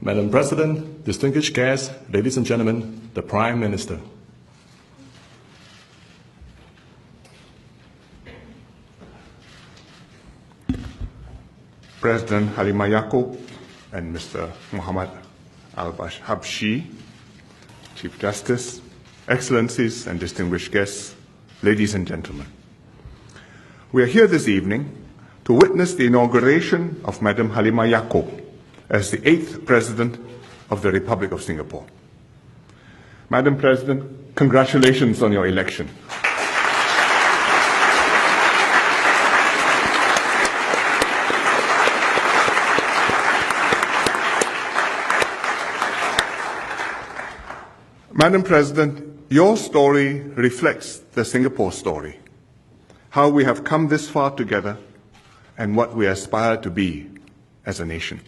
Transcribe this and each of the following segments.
Madam President, distinguished guests, ladies and gentlemen, the Prime Minister. President Halimah Yacob and Mr. Muhammad Al-Habshi, Chief Justice, Excellencies and distinguished guests, ladies and gentlemen. We are here this evening to witness the inauguration of Madam Halimah Yacob as the 8th President of the Republic of Singapore. Madam President, congratulations on your election. Madam President, your story reflects the Singapore story, how we have come this far together and what we aspire to be as a nation.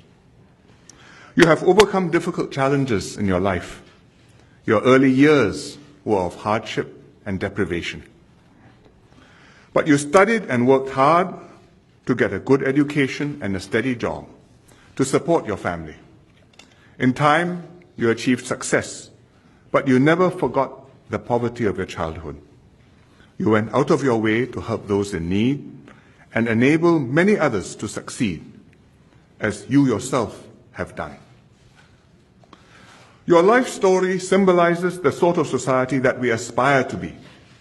You have overcome difficult challenges in your life. Your early years were of hardship and deprivation. But you studied and worked hard to get a good education and a steady job to support your family. In time, you achieved success, but you never forgot the poverty of your childhood. You went out of your way to help those in need and enable many others to succeed, as you yourself have done. Your life story symbolizes the sort of society that we aspire to be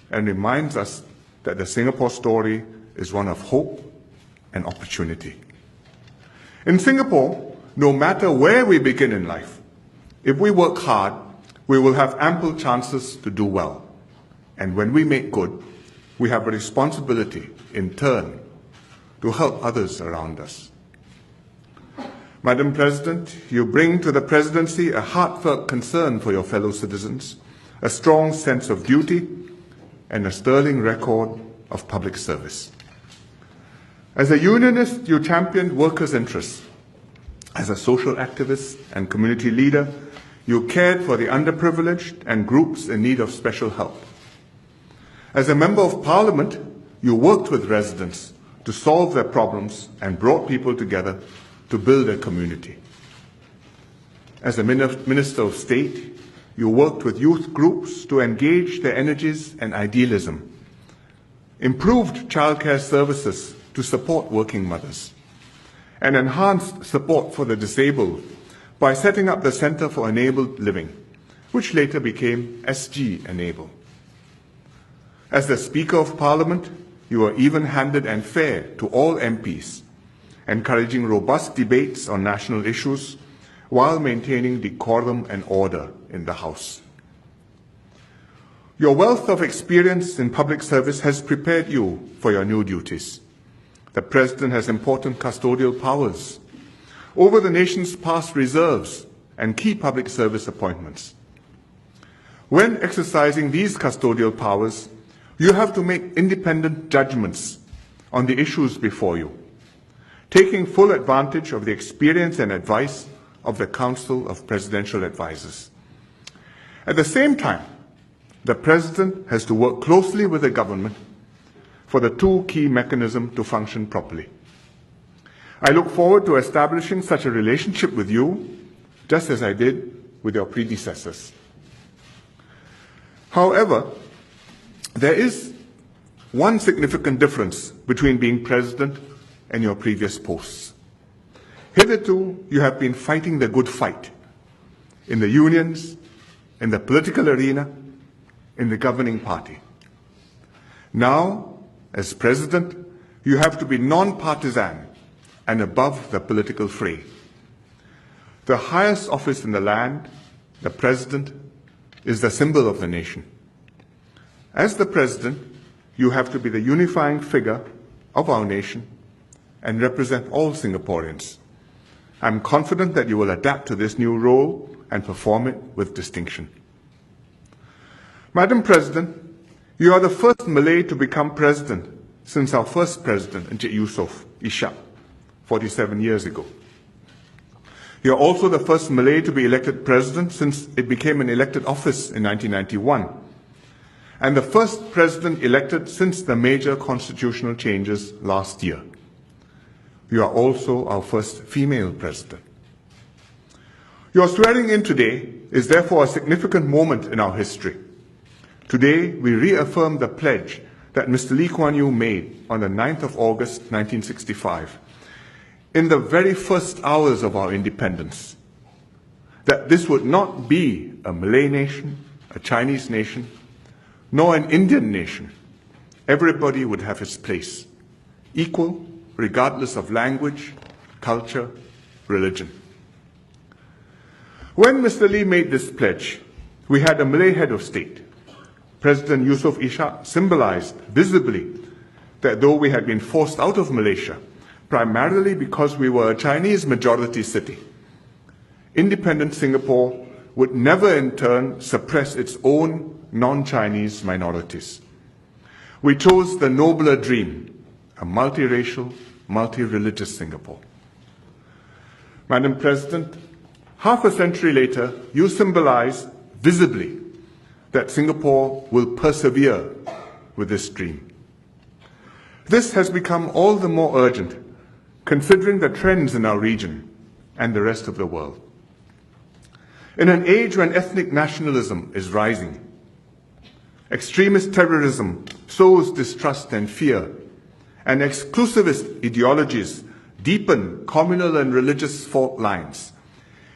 and reminds us that the Singapore story is one of hope and opportunity. In Singapore, no matter where we begin in life, if we work hard, we will have ample chances to do well. And when we make good, we have a responsibility, in turn, to help others around us. Madam President, you bring to the Presidency a heartfelt concern for your fellow citizens, a strong sense of duty, and a sterling record of public service. As a unionist, you championed workers' interests. As a social activist and community leader, you cared for the underprivileged and groups in need of special help. As a Member of Parliament, you worked with residents to solve their problems and brought people together to build a community. As a Minister of State, you worked with youth groups to engage their energies and idealism, improved childcare services to support working mothers, and enhanced support for the disabled by setting up the Centre for Enabled Living, which later became SG Enable. As the Speaker of Parliament, you were even-handed and fair to all MPs, encouraging robust debates on national issues while maintaining decorum and order in the House. Your wealth of experience in public service has prepared you for your new duties. The President has important custodial powers over the nation's past reserves and key public service appointments. When exercising these custodial powers, you have to make independent judgments on the issues before you, taking full advantage of the experience and advice of the Council of Presidential Advisers. At the same time, the President has to work closely with the government for the two key mechanisms to function properly. I look forward to establishing such a relationship with you, just as I did with your predecessors. However, there is one significant difference between being President and your previous posts. Hitherto, you have been fighting the good fight in the unions, in the political arena, in the governing party. Now, as President, you have to be non-partisan and above the political fray. The highest office in the land, the President, is the symbol of the nation. As the President, you have to be the unifying figure of our nation and represent all Singaporeans. I'm confident that you will adapt to this new role and perform it with distinction. Madam President, you are the first Malay to become President since our first President, Encik Yusof Ishak, 47 years ago. You are also the first Malay to be elected President since it became an elected office in 1991, and the first President elected since the major constitutional changes last year. You are also our first female President. Your swearing in today is therefore a significant moment in our history. Today, we reaffirm the pledge that Mr. Lee Kuan Yew made on the 9th of August 1965, in the very first hours of our independence, that this would not be a Malay nation, a Chinese nation, nor an Indian nation. Everybody would have his place, equal regardless of language, culture, religion. When Mr. Lee made this pledge, we had a Malay head of state. President Yusof Ishak symbolized visibly that though we had been forced out of Malaysia, primarily because we were a Chinese majority city, independent Singapore would never in turn suppress its own non-Chinese minorities. We chose the nobler dream, a multiracial, multi-religious Singapore. Madam President, half a century later, you symbolize visibly that Singapore will persevere with this dream. This has become all the more urgent considering the trends in our region and the rest of the world. In an age when ethnic nationalism is rising, extremist terrorism sows distrust and fear, and exclusivist ideologies deepen communal and religious fault lines,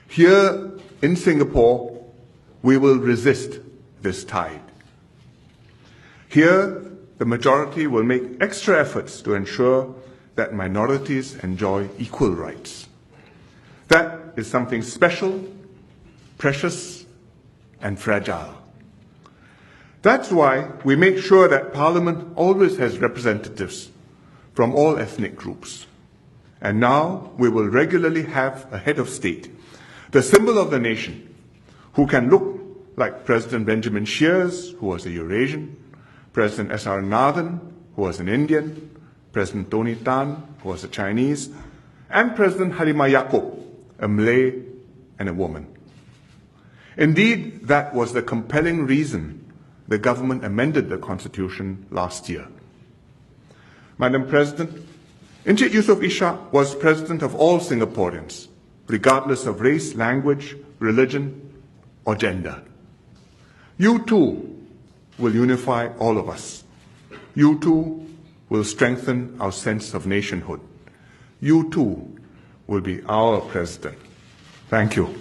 here in Singapore, we will resist this tide. Here, the majority will make extra efforts to ensure that minorities enjoy equal rights. That is something special, precious, and fragile. That's why we make sure that Parliament always has representatives from all ethnic groups. And now we will regularly have a head of state, the symbol of the nation, who can look like President Benjamin Sheares, who was a Eurasian, President S.R. Nathan, who was an Indian, President Tony Tan, who was a Chinese, and President Halimah Yacob, a Malay and a woman. Indeed, that was the compelling reason the government amended the Constitution last year. Madam President, Encik Yusof Ishak was President of all Singaporeans, regardless of race, language, religion, or gender. You too will unify all of us. You too will strengthen our sense of nationhood. You too will be our president. Thank you.